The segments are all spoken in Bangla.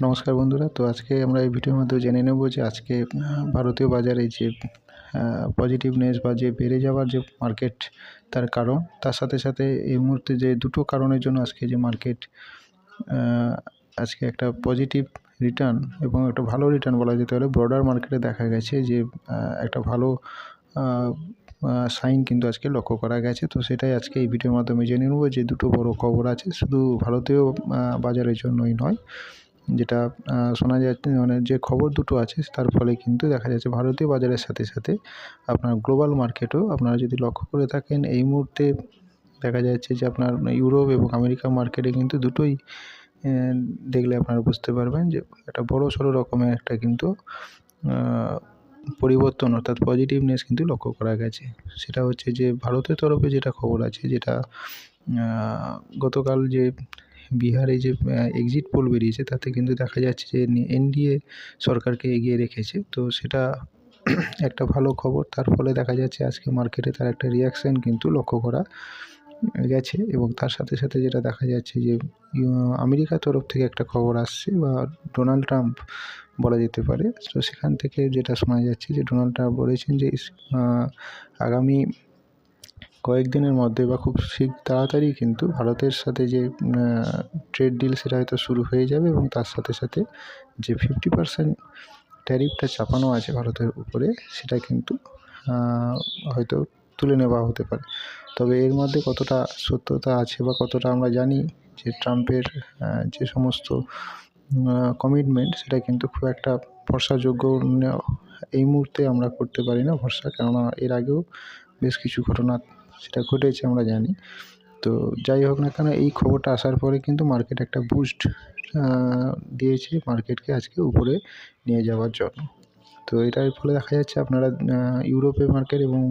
নমস্কার বন্ধুরা, তো আজকে আমরা এই ভিডিওর মধ্যে জেনে নেব যে আজকে ভারতীয় বাজারে যে পজিটিভনেস বা যে বেড়ে যাওয়ার যে মার্কেট, তার কারণ, তার সাথে সাথে এই মুহূর্তে যে দুটো কারণের জন্য আজকে যে মার্কেট আজকে একটা পজিটিভ রিটার্ন এবং একটা ভালো রিটার্ন বলা যেতে পারে ব্রডার মার্কেটে দেখা গেছে যে একটা ভালো সাইন কিন্তু আজকে লক্ষ্য করা গেছে। তো সেটাই আজকে এই ভিডিওর মাধ্যমে জেনে নেব যে দুটো বড় খবর আছে, শুধু ভারতীয় বাজারের জন্যই নয়। যেটা শোনা যাচ্ছে, মানে যে খবর দুটো আছে তার ফলে কিন্তু দেখা যাচ্ছে ভারতীয় বাজারের সাথে সাথে আপনার গ্লোবাল মার্কেটও আপনারা যদি লক্ষ্য করে থাকেন, এই মুহূর্তে দেখা যাচ্ছে যে আপনার ইউরোপ এবং আমেরিকা মার্কেটে কিন্তু দুটোই দেখলে আপনারা বুঝতে পারবেন যে একটা বড়সড় রকমের একটা কিন্তু পরিবর্তন, অর্থাৎ পজিটিভনেস কিন্তু লক্ষ্য করা গেছে। সেটা হচ্ছে যে ভারতের তরফে যেটা খবর আছে, যেটা গতকাল যে বিহারে যে এক্সিট পোল বেরিয়েছে তাতে কিন্তু দেখা যাচ্ছে যে এনডিএ সরকারকে এগিয়ে রেখেছে। তো সেটা একটা ভালো খবর। তার ফলে দেখা যাচ্ছে আজকে মার্কেটে তার একটা রিয়াকশান কিন্তু লক্ষ্য করা গেছে। এবং তার সাথে সাথে যেটা দেখা যাচ্ছে যে আমেরিকার তরফ থেকে একটা খবর আসছে, বা ডোনাল্ড ট্রাম্প বলা যেতে পারে। তো সেখান থেকে যেটা শোনা যাচ্ছে যে ডোনাল্ড ট্রাম্প বলেছেন যে আগামী কয়েকদিনের মধ্যে বা খুব তাড়াতাড়ি কিন্তু ভারতের সাথে যে ট্রেড ডিল সেটা হয়তো শুরু হয়ে যাবে, এবং তার সাথে সাথে যে 50% ট্যারিফটা চাপানো আছে ভারতের উপরে, সেটা কিন্তু হয়তো তুলে নেওয়া হতে পারে। তবে এর মধ্যে কতটা সত্যতা আছে বা কতটা আমরা জানি যে ট্রাম্পের যে সমস্ত কমিটমেন্ট, সেটা কিন্তু খুব একটা ভরসাযোগ্য এই মুহূর্তে আমরা করতে পারি না ভরসা, কেননা এর আগেও বেশ কিছু ঘটনা সেটা ঘটেছে আমরা জানি। তো যাই হোক না কেন, এই খবরটা আসার পরে কিন্তু মার্কেট একটা বুস্ট দিয়েছে মার্কেটকে আজকে উপরে নিয়ে যাওয়ার জন্য। তো এটার ফলে দেখা যাচ্ছে আপনারা ইউরোপের মার্কেট এবং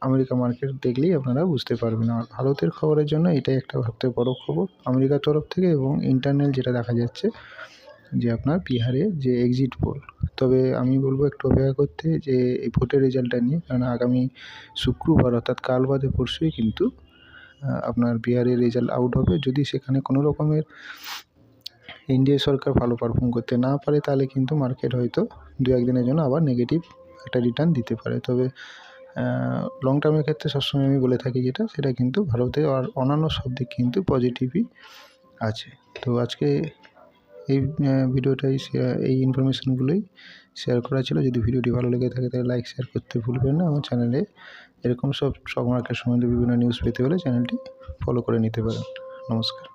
আমেরিকা মার্কেট দেখলেই আপনারা বুঝতে পারবেন। আর ভারতের খবরের জন্য এটাই একটা সবথেকে বড় খবর আমেরিকার তরফ থেকে, এবং ইন্টারনাল যেটা দেখা যাচ্ছে যে আপনার বিহারে যে এক্সিট পোল। তবে আমি বলবো একটু অপেক্ষা করতে, যে এই ভোটের রেজাল্টটা নিয়ে, কারণ আগামী শুক্রবার অর্থাৎ কাল বাদে পরশুই কিন্তু আপনার বিহারের রেজাল্ট আউট হবে। যদি সেখানে কোনো রকমের এনডিএ সরকার ভালো পারফর্ম করতে না পারে, তাহলে কিন্তু মার্কেট হয়তো 2-1 দিনের জন্য আবার নেগেটিভ একটা রিটার্ন দিতে পারে। তবে লং টার্মের ক্ষেত্রে সবসময় আমি বলে থাকি যেটা, সেটা কিন্তু ভারতে আর অন্যান্য সব দিক কিন্তু পজিটিভই আছে। তো আজকে এই ভিডিওটাই এই ইনফরমেশানগুলোই শেয়ার করা ছিল। যদি ভিডিওটি ভালো লেগে থাকে তাহলে লাইক শেয়ার করতে ভুলবেন না। আমার চ্যানেলে এরকম সব স্টক মার্কেট সম্বন্ধে বিভিন্ন নিউজ পেতে হলে চ্যানেলটি ফলো করে নিতে পারেন। নমস্কার।